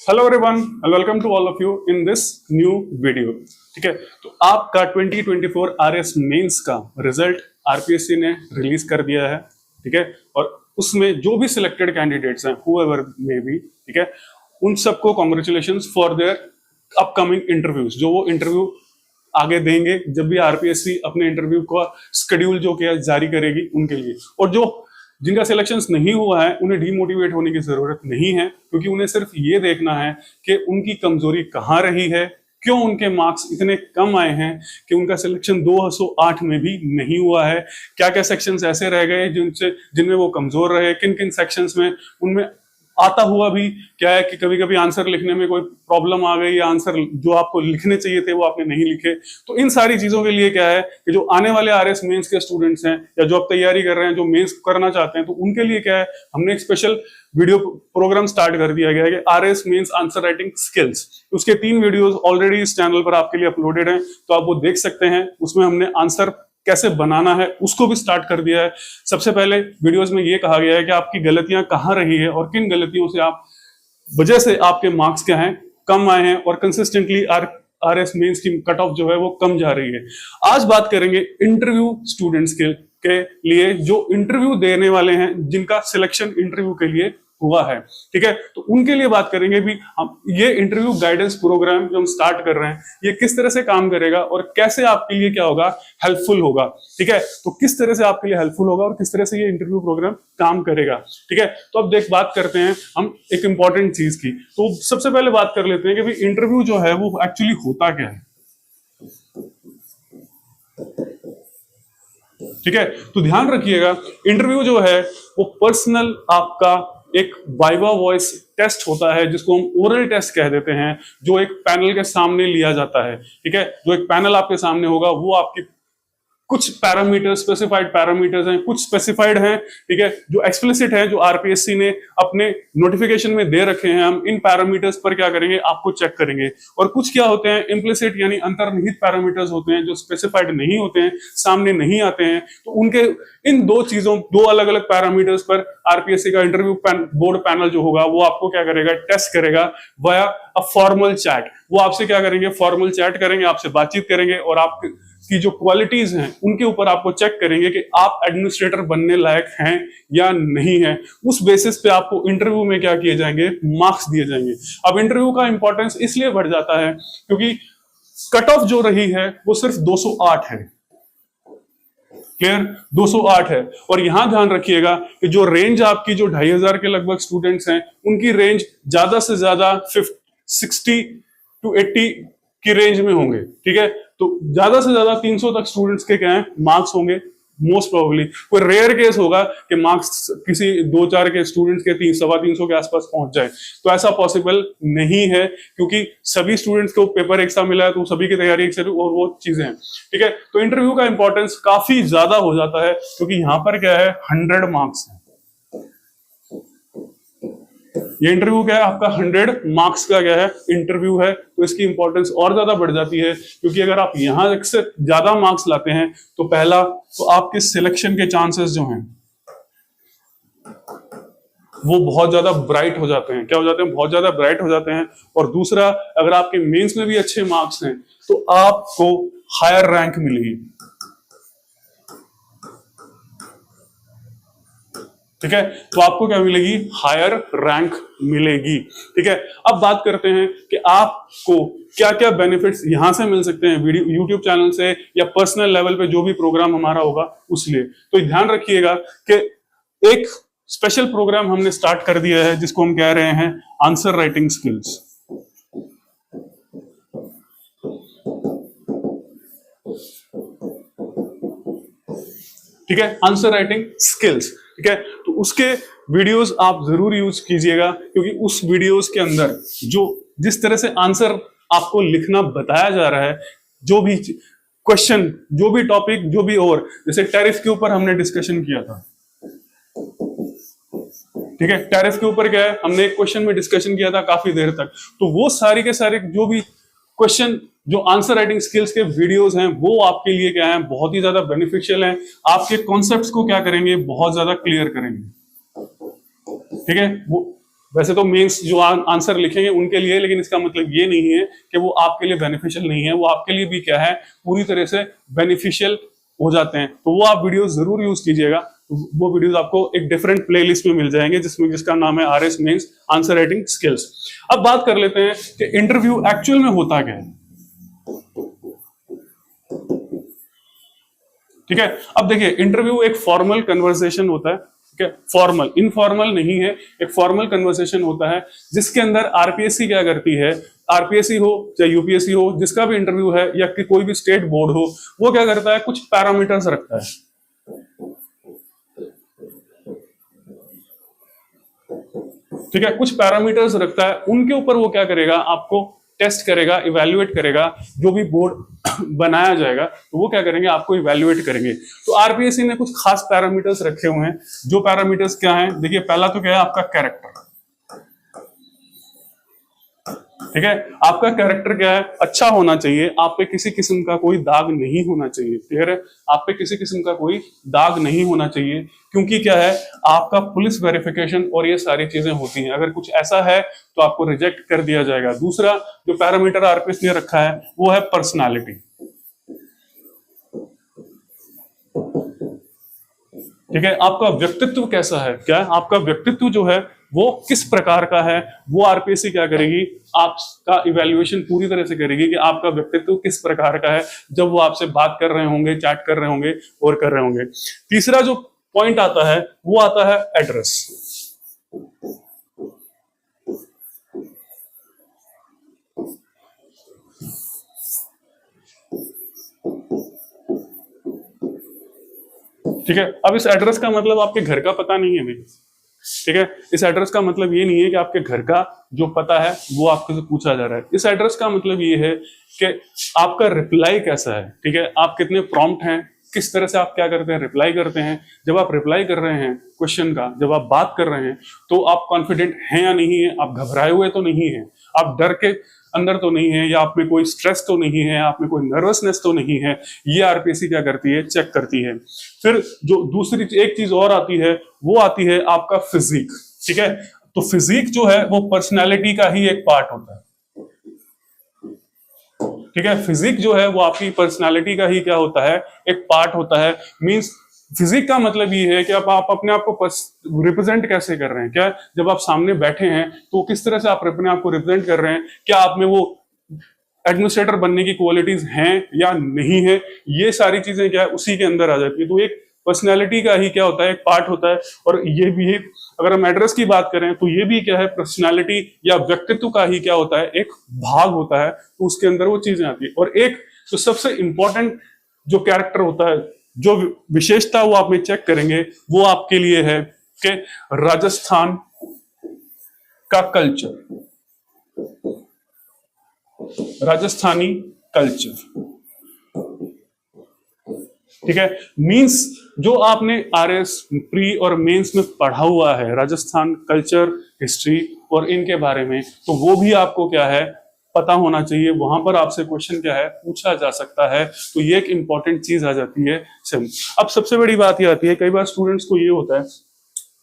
Hello everyone and welcome to all of you in this new video. ठीक है, तो आपका 2024 आरएस मेंस का रिजल्ट आरपीएससी ने रिलीज कर दिया है। ठीक है, और उसमें जो भी सिलेक्टेड कैंडिडेट्स हैं हूएवर मे बी, ठीक है, उन सबको congratulations for their upcoming interviews, जो वो इंटरव्यू आगे देंगे जब भी आरपीएससी अपने इंटरव्यू का शेड्यूल जो क्या जारी करेगी उनके लिए। और जो जिनका सिलेक्शंस नहीं हुआ है उन्हें डीमोटिवेट होने की जरूरत नहीं है, क्योंकि उन्हें सिर्फ ये देखना है कि उनकी कमजोरी कहाँ रही है, क्यों उनके मार्क्स इतने कम आए हैं कि उनका सिलेक्शन 208 में भी नहीं हुआ है, क्या क्या सेक्शंस ऐसे रह गए जिनमें वो कमजोर रहे, किन किन सेक्शंस में उनमें आता हुआ भी क्या है कि कभी कभी आंसर लिखने में कोई प्रॉब्लम आ गई या आंसर जो आपको लिखने चाहिए थे वो आपने नहीं लिखे। तो इन सारी चीजों के लिए क्या है कि जो आने वाले आरएस मेंस के स्टूडेंट्स हैं या जो अब तैयारी कर रहे हैं, जो मेंस करना चाहते हैं, तो उनके लिए क्या है, हमने एक स्पेशल वीडियो प्रोग्राम स्टार्ट कर दिया गया है कि RAS mains answer writing skills. उसके 3 वीडियोस ऑलरेडी इस चैनल पर आपके लिए अपलोडेड हैं, तो आप वो देख सकते हैं। उसमें हमने आंसर कैसे बनाना है उसको भी स्टार्ट कर दिया है। सबसे पहले वीडियोस में ये कहा गया है कि आपकी गलतियां कहाँ रही है और किन गलतियों से वजह से आपके मार्क्स क्या हैं, कम आए हैं और कंसिस्टेंटली आरएस मेंस की कट ऑफ जो है वो कम जा रही है। आज बात करेंगे इंटरव्यू स्टूडेंट्स के लिए जो इंटरव्यू देने वाले हैं, जिनका सिलेक्शन इंटरव्यू के लिए हुआ है। ठीक है, तो उनके लिए बात करेंगे भी हम ये इंटरव्यू गाइडेंस प्रोग्राम जो हम स्टार्ट कर रहे हैं ये किस तरह से काम करेगा और कैसे आपके लिए क्या होगा, हेल्पफुल होगा। ठीक है, तो किस तरह से आपके लिए हेल्पफुल होगा और किस तरह से ये इंटरव्यू प्रोग्राम काम करेगा। ठीक है, तो अब बात करते हैं हम एक इंपॉर्टेंट चीज की। तो सबसे पहले बात कर लेते हैं कि भाई इंटरव्यू जो है वो एक्चुअली होता क्या है। ठीक है, तो ध्यान रखिएगा, इंटरव्यू जो है वो पर्सनल आपका एक वाइवा वॉइस टेस्ट होता है, जिसको हम ओरल टेस्ट कह देते हैं, जो एक पैनल के सामने लिया जाता है। ठीक है, जो एक पैनल आपके सामने होगा वो आपकी कुछ पैरामीटर, स्पेसिफाइड पैरामीटर्स हैं, कुछ स्पेसिफाइड हैं। ठीक है, जो एक्सप्लिसिट है, जो आरपीएससी ने अपने नोटिफिकेशन में दे रखे हैं, हम इन पैरामीटर्स पर क्या करेंगे, आपको चेक करेंगे। और कुछ क्या होते हैं, इम्प्लिसिट यानी अंतर्निहित पैरामीटर्स होते हैं, जो स्पेसिफाइड नहीं होते हैं, सामने नहीं आते हैं। तो उनके इन दो अलग अलग पैरामीटर्स पर आरपीएससी का इंटरव्यू बोर्ड पैनल जो होगा वो आपको क्या करेगा, टेस्ट करेगा वाया अ फॉर्मल चैट। वो आपसे क्या करेंगे, फॉर्मल चैट करेंगे, आपसे बातचीत करेंगे और आपकी जो क्वालिटीज हैं उनके ऊपर आपको चेक करेंगे कि आप एडमिनिस्ट्रेटर बनने लायक हैं या नहीं है। उस बेसिस पे आपको इंटरव्यू में क्या किए जाएंगे, मार्क्स दिए जाएंगे। अब इंटरव्यू का इंपॉर्टेंस इसलिए बढ़ जाता है क्योंकि कट ऑफ जो रही है वो सिर्फ 208 है। क्लियर, 208 है। और यहां ध्यान रखिएगा कि जो रेंज आपकी जो 2500 के लगभग स्टूडेंट्स हैं उनकी रेंज ज्यादा से ज्यादा 60 to 80 की रेंज में होंगे। ठीक है, तो ज्यादा से ज्यादा 300 तक स्टूडेंट्स के क्या है, मार्क्स होंगे मोस्ट प्रोबेबली। कोई रेयर केस होगा कि मार्क्स किसी 2-4 के स्टूडेंट्स के 300-325 के आसपास पहुंच जाए, तो ऐसा पॉसिबल नहीं है क्योंकि सभी स्टूडेंट्स को पेपर एक साथ मिला है, तो सभी की तैयारी एक साथ और वो चीजें हैं। ठीक है, तो इंटरव्यू का इंपॉर्टेंस काफी ज्यादा हो जाता है क्योंकि यहां पर क्या है, 100 मार्क्स है। ये इंटरव्यू क्या है आपका, 100 मार्क्स का क्या है, इंटरव्यू है। तो इसकी इंपॉर्टेंस और ज्यादा बढ़ जाती है क्योंकि अगर आप यहां से ज्यादा मार्क्स लाते हैं तो पहला तो आपके सिलेक्शन के चांसेस जो हैं वो बहुत ज्यादा ब्राइट हो जाते हैं। क्या हो जाते हैं, बहुत ज्यादा ब्राइट हो जाते हैं। और दूसरा, अगर आपके मेंस में भी अच्छे मार्क्स हैं तो आपको हायर रैंक मिलेगी। ठीक है, तो आपको क्या मिलेगी, हायर रैंक मिलेगी। ठीक है, अब बात करते हैं कि आपको क्या क्या बेनिफिट्स यहां से मिल सकते हैं, वीडियो यूट्यूब चैनल से या पर्सनल लेवल पे जो भी प्रोग्राम हमारा होगा उसलिए। तो ध्यान रखिएगा कि एक स्पेशल प्रोग्राम हमने स्टार्ट कर दिया है जिसको हम कह रहे हैं आंसर राइटिंग स्किल्स। ठीक है, आंसर राइटिंग स्किल्स। ठीक है, तो उसके वीडियोस आप जरूर यूज कीजिएगा क्योंकि उस वीडियोस के अंदर जो जिस तरह से आंसर आपको लिखना बताया जा रहा है, जो भी क्वेश्चन, जो भी टॉपिक, जो भी, और जैसे टैरिफ के ऊपर हमने डिस्कशन किया था। ठीक है, टैरिफ के ऊपर क्या है, हमने एक क्वेश्चन में डिस्कशन किया था काफी देर तक। तो वो सारे के सारे जो भी क्वेश्चन, जो आंसर राइटिंग स्किल्स के वीडियोस हैं वो आपके लिए क्या है, बहुत ही ज्यादा बेनिफिशियल हैं। आपके कॉन्सेप्ट्स को क्या करेंगे, बहुत ज्यादा क्लियर करेंगे। ठीक है, वो वैसे तो मेंस जो आंसर लिखेंगे उनके लिए, लेकिन इसका मतलब ये नहीं है कि वो आपके लिए बेनिफिशियल नहीं है, वो आपके लिए भी क्या है, पूरी तरह से बेनिफिशियल हो जाते हैं। तो वो आप वीडियोस जरूर यूज कीजिएगा। वो वीडियोस आपको एक डिफरेंट प्लेलिस्ट में मिल जाएंगे जिसका नाम है RAS mains answer writing skills. अब बात कर लेते हैं कि इंटरव्यू एक्चुअल में होता क्या है। ठीक है, अब देखिए इंटरव्यू एक फॉर्मल कन्वर्सेशन होता है। ठीक है, फॉर्मल, इनफॉर्मल नहीं है, एक फॉर्मल कन्वर्सेशन होता है जिसके अंदर आरपीएससी क्या करती है, आरपीएससी हो चाहे यूपीएससी हो, जिसका भी इंटरव्यू है या कि कोई भी स्टेट बोर्ड हो, वो क्या करता है, कुछ पैरामीटर्स रखता है। ठीक है, कुछ पैरामीटर्स रखता है, उनके ऊपर वो क्या करेगा, आपको टेस्ट करेगा, इवैल्यूएट करेगा। जो भी बोर्ड बनाया जाएगा तो वो क्या करेंगे, आपको इवैल्यूएट करेंगे। तो आरपीएससी ने कुछ खास पैरामीटर्स रखे हुए हैं। जो पैरामीटर्स क्या हैं, देखिए पहला तो क्या है, आपका कैरेक्टर। ठीक है, आपका कैरेक्टर क्या है, अच्छा होना चाहिए, आप पे किसी किस्म का कोई दाग नहीं होना चाहिए। क्लियर है, आप पे किसी किस्म का कोई दाग नहीं होना चाहिए, क्योंकि क्या है, आपका पुलिस वेरिफिकेशन और ये सारी चीजें होती हैं। अगर कुछ ऐसा है तो आपको रिजेक्ट कर दिया जाएगा। दूसरा जो पैरामीटर आरपीएस ने रखा है वो है पर्सनालिटी। ठीक है, आपका व्यक्तित्व कैसा है, क्या है? आपका व्यक्तित्व जो है वो किस प्रकार का है, वो आरपीएससी क्या करेगी, आपका इवैल्यूएशन पूरी तरह से करेगी कि आपका व्यक्तित्व किस प्रकार का है, जब वो आपसे बात कर रहे होंगे, चैट कर रहे होंगे और कर रहे होंगे। तीसरा जो पॉइंट आता है वो आता है एड्रेस। ठीक है, अब इस एड्रेस का मतलब आपके घर का पता नहीं है भाई। ठीक है, इस एड्रेस का मतलब ये नहीं है कि आपके घर का जो पता है वो आपसे पूछा जा रहा है। इस एड्रेस का मतलब ये है कि आपका रिप्लाई कैसा है। ठीक है, आप कितने प्रॉम्प्ट हैं, किस तरह से आप क्या करते हैं, रिप्लाई करते हैं। जब आप रिप्लाई कर रहे हैं क्वेश्चन का, जब आप बात कर रहे हैं, तो आप कॉन्फिडेंट हैं या नहीं है, आप घबराए हुए तो नहीं है, आप डर के अंदर तो नहीं है, या आप में कोई स्ट्रेस तो नहीं है, आप में कोई नर्वसनेस तो नहीं है। ये आरपीएससी क्या करती है, चेक करती है। फिर जो दूसरी एक चीज और आती है वो आती है आपका फिजिक। ठीक है, तो फिजिक जो है वो पर्सनैलिटी का ही एक पार्ट होता है। ठीक है, फिजिक जो है वो आपकी पर्सनालिटी का ही क्या होता है, एक पार्ट होता है। मींस फिजिक का मतलब ये है कि आप अपने आप को रिप्रेजेंट कैसे कर रहे हैं। क्या जब आप सामने बैठे हैं तो किस तरह से आप अपने आप को रिप्रेजेंट कर रहे हैं, क्या आप में वो एडमिनिस्ट्रेटर बनने की क्वालिटीज हैं या नहीं है, ये सारी चीजें क्या है उसी के अंदर आ जाती है। तो एक पर्सनैलिटी का ही क्या होता है, एक पार्ट होता है। और ये भी अगर हम एड्रेस की बात करें तो ये भी क्या है, पर्सनैलिटी या व्यक्तित्व का ही क्या होता है, एक भाग होता है। तो उसके अंदर वो चीजें आती है। और एक तो सबसे इंपॉर्टेंट जो कैरेक्टर होता है, जो विशेषता वो आप में चेक करेंगे, वो आपके लिए है कि राजस्थान का कल्चर, राजस्थानी कल्चर। ठीक है, मींस जो आपने आरएस प्री और मेंस में पढ़ा हुआ है, राजस्थान कल्चर, हिस्ट्री और इनके बारे में, तो वो भी आपको क्या है, पता होना चाहिए। वहां पर आपसे क्वेश्चन क्या है, पूछा जा सकता है। तो ये एक इंपॉर्टेंट चीज आ जाती है। अब सबसे बड़ी बात ये आती है, कई बार स्टूडेंट्स को ये होता है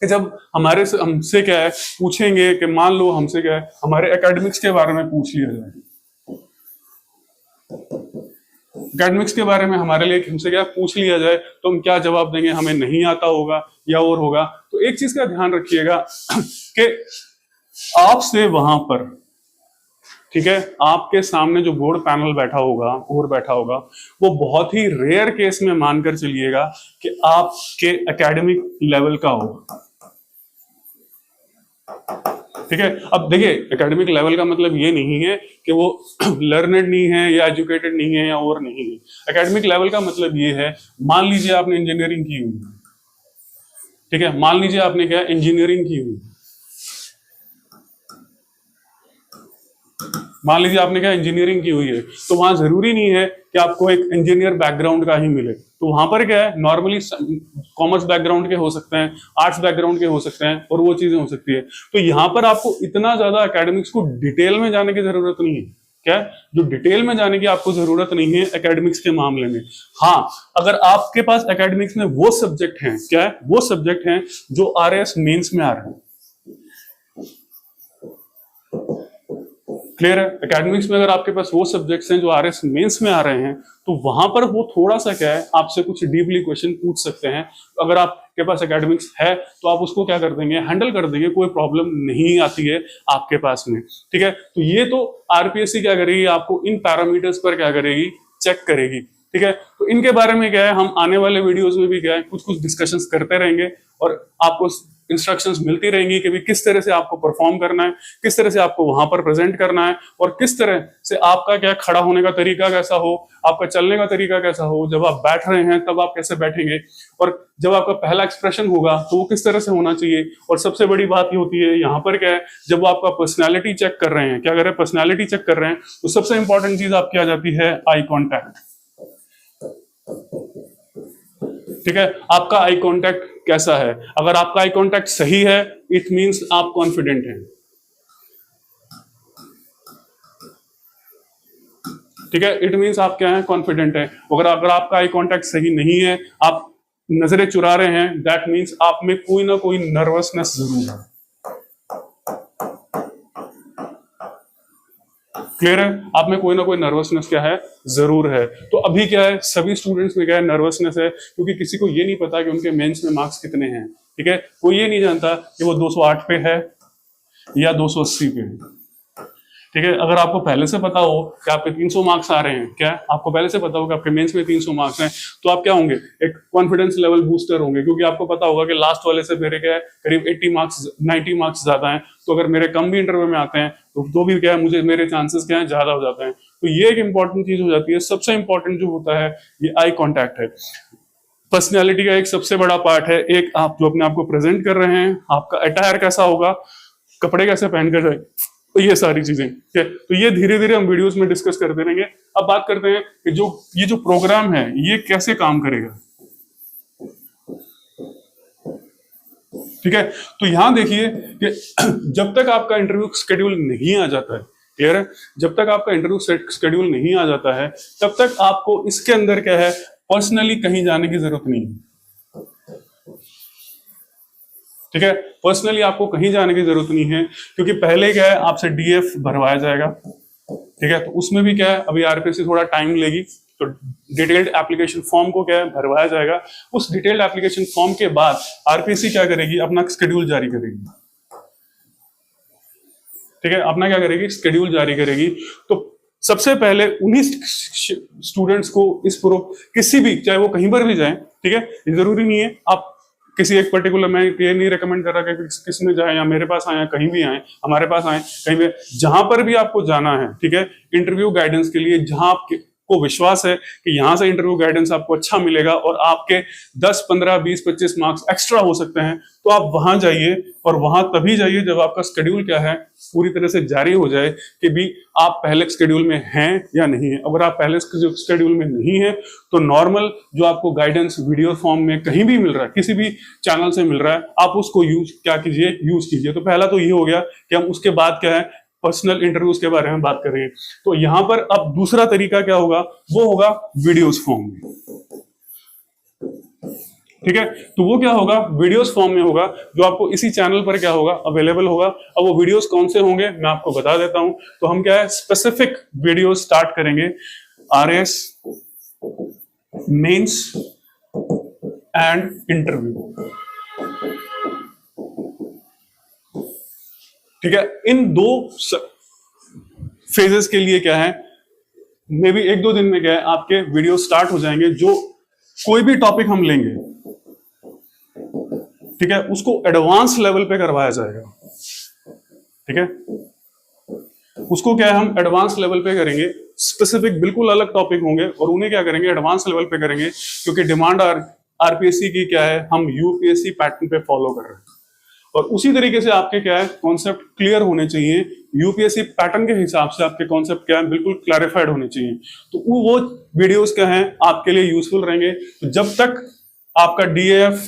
कि जब हमसे क्या है पूछेंगे, कि मान लो हमसे क्या है, हमारे एकेडमिक्स के बारे में पूछ लिया जाए, एकेडमिक्स के बारे में हमारे लिए हमसे क्या पूछ लिया जाए, तो हम क्या जवाब देंगे, हमें नहीं आता होगा या और होगा। तो एक चीज का ध्यान रखिएगा कि आपसे वहां पर, ठीक है, आपके सामने जो बोर्ड पैनल बैठा होगा और बैठा होगा, वो बहुत ही रेयर केस में मानकर चलिएगा कि आपके एकेडमिक लेवल का होगा। ठीक है, अब देखिए एकेडमिक लेवल का मतलब ये नहीं है कि वो लर्नेड नहीं है या एजुकेटेड नहीं है या और नहीं है। एकेडमिक लेवल का मतलब ये है, मान लीजिए आपने इंजीनियरिंग की हुई, ठीक है, मान लीजिए आपने क्या इंजीनियरिंग की हुई, मान लीजिए आपने क्या इंजीनियरिंग की हुई है, तो वहां जरूरी नहीं है कि आपको एक इंजीनियर बैकग्राउंड का ही मिले। तो वहां पर क्या है, नॉर्मली कॉमर्स बैकग्राउंड के हो सकते हैं, आर्ट्स बैकग्राउंड के हो सकते हैं, और वो चीजें हो सकती है। तो यहाँ पर आपको इतना ज्यादा एकेडमिक्स को डिटेल में जाने की जरूरत नहीं है। क्या जो डिटेल में जाने की आपको जरूरत नहीं है एकेडमिक्स के मामले में। हाँ, अगर आपके पास एकेडमिक्स में वो सब्जेक्ट हैं, क्या है वो सब्जेक्ट हैं जो आरएस मेंस में आ रहे हैं, क्लियर है। एकेडमिक्स में अगर आपके पास वो सब्जेक्ट्स हैं जो आरएस मेंस में आ रहे हैं, तो वहां पर वो थोड़ा सा क्या है, आपसे कुछ डीपली क्वेश्चन पूछ सकते हैं। अगर आपके पास एकेडमिक्स है तो आप उसको क्या कर देंगे, हैंडल कर देंगे, कोई प्रॉब्लम नहीं आती है आपके पास में। ठीक है, तो ये तो आरपीएससी क्या करेगी, आपको इन पैरामीटर्स पर क्या करेगी, चेक करेगी। ठीक है, तो इनके बारे में क्या है, हम आने वाले वीडियोस में भी क्या है कुछ कुछ डिस्कशंस करते रहेंगे और आपको इंस्ट्रक्शंस मिलती रहेंगी कि भी किस तरह से आपको परफॉर्म करना है, किस तरह से आपको वहां पर प्रेजेंट करना है, और किस तरह से आपका क्या खड़ा होने का तरीका कैसा हो, आपका चलने का तरीका कैसा हो, जब आप बैठ रहे हैं तब आप कैसे बैठेंगे, और जब आपका पहला एक्सप्रेशन होगा तो वो किस तरह से होना चाहिए। और सबसे बड़ी बात ये होती है यहाँ पर क्या है, जब वो आपका पर्सनैलिटी चेक कर रहे हैं, क्या कर रहे हैं, पर्सनैलिटी चेक कर रहे हैं, तो सबसे इंपॉर्टेंट चीज आपकी आ जाती है आई कॉन्टैक्ट। ठीक है, आपका आई कांटेक्ट कैसा है, अगर आपका आई कांटेक्ट सही है, इट मींस आप कॉन्फिडेंट हैं। ठीक है, इट मींस आप क्या है, कॉन्फिडेंट है। अगर आपका आई कांटेक्ट सही नहीं है, आप नजरें चुरा रहे हैं, दैट मींस आप में कोई ना कोई नर्वसनेस जरूर है। क्लियर है, आप में कोई ना कोई नर्वसनेस क्या है, जरूर है। तो अभी क्या है, सभी स्टूडेंट्स में क्या है, नर्वसनेस है, क्योंकि किसी को ये नहीं पता कि उनके मेंस में मार्क्स कितने हैं। ठीक है, कोई ये नहीं जानता कि वो 208 पे है या 280 पे है। ठीक है, अगर आपको पहले से पता हो कि आपके 300 मार्क्स आ रहे हैं, क्या आपको पहले से पता हो कि आपके मेंस में 300 मार्क्स हैं, तो आप क्या होंगे, एक कॉन्फिडेंस लेवल बूस्टर होंगे, क्योंकि आपको पता होगा कि लास्ट वाले से मेरे क्या है करीब 80 मार्क्स 90 मार्क्स ज्यादा हैं, तो अगर मेरे कम भी इंटरव्यू में आते हैं तो भी क्या है, मुझे मेरे चांसेस क्या है, ज्यादा हो जाते हैं। तो ये एक इंपॉर्टेंट चीज हो जाती है। सबसे इंपॉर्टेंट जो होता है ये आई कॉन्टैक्ट है। पर्सनैलिटी का एक सबसे बड़ा पार्ट है, एक आप जो अपने आप को प्रेजेंट कर रहे हैं, आपका अटायर कैसा होगा, कपड़े कैसे पहन कर, तो ये सारी चीजें। ठीक है, तो ये धीरे धीरे हम वीडियोस में डिस्कस करते रहेंगे। अब बात करते हैं कि ये जो प्रोग्राम है ये कैसे काम करेगा। ठीक है, तो यहां देखिए कि जब तक आपका इंटरव्यू शेड्यूल नहीं आ जाता है, क्लियर है, जब तक आपका इंटरव्यू शेड्यूल नहीं आ जाता है, तब तक आपको इसके अंदर क्या है, पर्सनली कहीं जाने की जरूरत नहीं है। ठीक है, पर्सनली आपको कहीं जाने की जरूरत नहीं है, क्योंकि पहले क्या है, आपसे डीएफ भरवाया जाएगा। ठीक है, तो उसमें भी क्या है, अभी आरपीएससी थोड़ा टाइम लेगी, तो डिटेल्ड एप्लीकेशन फॉर्म को क्या है, भरवाया जाएगा। उस डिटेल्ड एप्लीकेशन फॉर्म के बाद आरपीएससी क्या करेगी, अपना शेड्यूल जारी करेगी। ठीक है, अपना क्या करेगी, शेड्यूल जारी करेगी। तो सबसे पहले उन्हीं स्टूडेंट्स को किसी भी, चाहे वो कहीं पर भी जाए, ठीक है, ये जरूरी नहीं है आप किसी एक पर्टिकुलर, मैं ये नहीं रेकमेंड कर रहा कि किसमें जाए, या मेरे पास आए, कहीं भी आए, हमारे पास आए, कहीं भी, जहां पर भी आपको जाना है, ठीक है, इंटरव्यू गाइडेंस के लिए, जहां आपको विश्वास है कि यहां से इंटरव्यू गाइडेंस आपको अच्छा मिलेगा और आपके 10, 15, 20, 25 मार्क्स एक्स्ट्रा हो सकते हैं, तो आप वहां जाइए। और वहां तभी जाइए जब आपका शेड्यूल क्या है, पूरी तरह से जारी हो जाए कि भी आप पहले शेड्यूल में हैं या नहीं है। अगर आप पहले शेड्यूल में नहीं है, तो नॉर्मल जो आपको गाइडेंस वीडियो फॉर्म में कहीं भी मिल रहा है, किसी भी चैनल से मिल रहा है, आप उसको यूज कीजिए। तो पहला तो ये हो गया कि हम उसके बाद क्या है, पर्सनल इंटरव्यूज के बारे में बात करेंगे। तो यहां पर अब दूसरा तरीका क्या होगा, वो होगा वीडियोस फॉर्म में। ठीक है, तो वो क्या होगा, वीडियोस फॉर्म में होगा, जो आपको इसी चैनल पर क्या होगा, अवेलेबल होगा। अब वो वीडियोस कौन से होंगे, मैं आपको बता देता हूं। तो हम क्या है, स्पेसिफिक वीडियो स्टार्ट करेंगे, आरएस मेंस एंड इंटरव्यू। ठीक है, इन दो फेजेस के लिए क्या है, मे बी 1-2 दिन में क्या है, आपके वीडियो स्टार्ट हो जाएंगे। जो कोई भी टॉपिक हम लेंगे, ठीक है, उसको एडवांस लेवल पे करवाया जाएगा। ठीक है, उसको क्या है, हम एडवांस लेवल पे करेंगे। स्पेसिफिक बिल्कुल अलग टॉपिक होंगे और उन्हें क्या करेंगे, एडवांस लेवल पे करेंगे, क्योंकि डिमांड आरपीएससी की क्या है, हम यूपीएससी पैटर्न पे फॉलो कर रहे हैं। और उसी तरीके से आपके क्या है, कॉन्सेप्ट क्लियर होने चाहिए, यूपीएससी पैटर्न के हिसाब से आपके कॉन्सेप्ट क्या है, बिल्कुल क्लैरिफाइड होने चाहिए। तो वो वीडियोस क्या है, आपके लिए यूजफुल रहेंगे। तो जब तक आपका डीएफ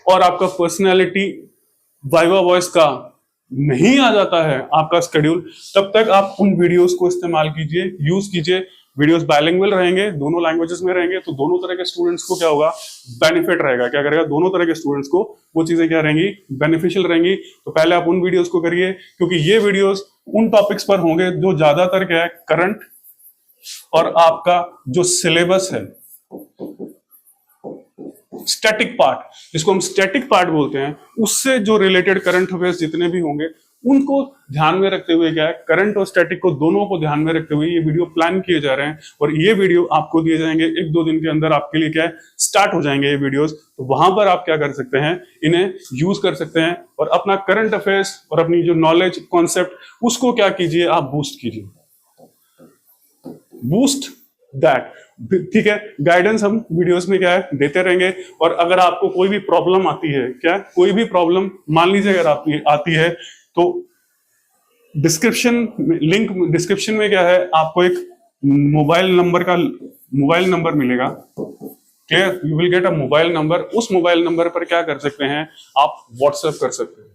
और आपका पर्सनैलिटी वाइवा वॉइस का नहीं आ जाता है आपका शेड्यूल, तब तक आप उन वीडियोस को इस्तेमाल कीजिए, यूज कीजिए। वीडियोस बाइलिंगुअल रहेंगे, दोनों लैंग्वेजेस में रहेंगे, तो दोनों तरह के स्टूडेंट्स को क्या होगा, बेनिफिट रहेगा। क्या करेगा, दोनों तरह के स्टूडेंट्स को वो चीजें क्या रहेंगी, बेनिफिशियल रहेंगी। तो पहले आप उन वीडियोस को करिए, क्योंकि ये वीडियोस उन टॉपिक्स पर होंगे जो ज्यादातर क्या है करंट और आपका जो सिलेबस है, स्टैटिक पार्ट, जिसको हम स्टैटिक पार्ट बोलते हैं, उससे जो रिलेटेड करंट अफेयर्स जितने भी होंगे उनको ध्यान में रखते हुए क्या है, करंट और स्टैटिक को दोनों को ध्यान में रखते हुए ये वीडियो प्लान किए जा रहे हैं। और ये वीडियो आपको दिए जाएंगे 1-2 दिन के अंदर, आपके लिए क्या है स्टार्ट हो जाएंगे ये वीडियोस। तो वहां पर आप क्या कर सकते हैं, इन्हें यूज कर सकते हैं और अपना करंट अफेयर्स और अपनी जो नॉलेज कॉन्सेप्ट उसको क्या कीजिए, आप बूस्ट कीजिए, बूस्ट दैट। ठीक है, गाइडेंस हम वीडियोस में क्या है देते रहेंगे। और अगर आपको कोई भी प्रॉब्लम आती है, क्या कोई भी प्रॉब्लम मान लीजिए अगर आपकी आती है, तो डिस्क्रिप्शन में क्या है, आपको एक मोबाइल नंबर मिलेगा। Clear, you will get a mobile number. उस मोबाइल नंबर पर क्या कर सकते हैं, आप व्हाट्सएप कर सकते हैं,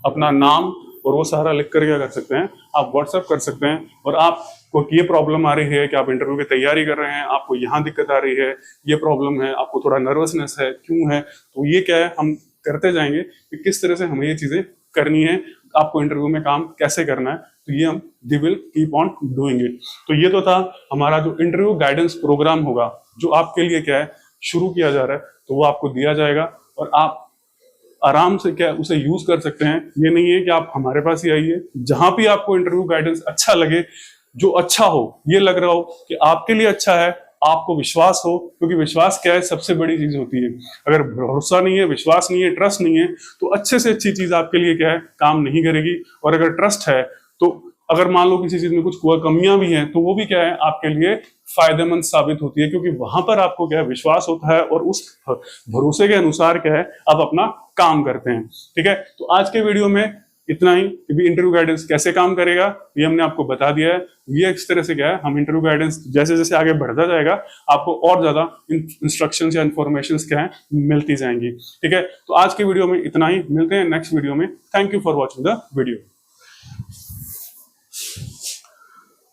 अपना नाम और वो सारा लिख कर क्या कर सकते हैं, आप व्हाट्सएप कर सकते हैं। और आपको ये प्रॉब्लम आ रही है कि आप इंटरव्यू की तैयारी कर रहे हैं, आपको यहाँ दिक्कत आ रही है, ये प्रॉब्लम है, आपको थोड़ा नर्वसनेस है, क्यों है, तो ये क्या है हम करते जाएंगे कि किस तरह से हमें ये चीजें करनी है, आपको इंटरव्यू में काम कैसे करना है, तो ये हम दी will keep on doing it. तो ये तो था हमारा जो इंटरव्यू गाइडेंस प्रोग्राम होगा, जो आपके लिए क्या है शुरू किया जा रहा है, तो वो आपको दिया जाएगा और आप आराम से क्या उसे यूज कर सकते हैं। ये नहीं है कि आप हमारे पास ही आइए, जहां भी आपको इंटरव्यू गाइडेंस अच्छा लगे, जो अच्छा हो, ये लग रहा हो कि आपके लिए अच्छा है, आपको विश्वास हो, क्योंकि विश्वास क्या है सबसे बड़ी चीज होती है। अगर भरोसा नहीं है, विश्वास नहीं है, ट्रस्ट नहीं है, तो अच्छे से अच्छी चीज आपके लिए क्या है काम नहीं करेगी। और अगर ट्रस्ट है, तो अगर मान लो किसी चीज में कुछ कमियां भी हैं, तो वो भी क्या है आपके लिए फायदेमंद साबित होती है, क्योंकि वहां पर आपको क्या है विश्वास होता है और उस भरोसे के अनुसार क्या है आप अपना काम करते हैं। ठीक है, तो आज के वीडियो में इतना ही। इंटरव्यू गाइडेंस कैसे काम करेगा ये हमने आपको बता दिया है। ये इस तरह से क्या है, हम इंटरव्यू गाइडेंस जैसे जैसे आगे बढ़ता जाएगा, आपको और ज्यादा इंस्ट्रक्शंस या इन्फॉर्मेशंस क्या है मिलती जाएंगी। ठीक है, तो आज के वीडियो में इतना ही, मिलते हैं नेक्स्ट वीडियो में। Thank you for watching the video.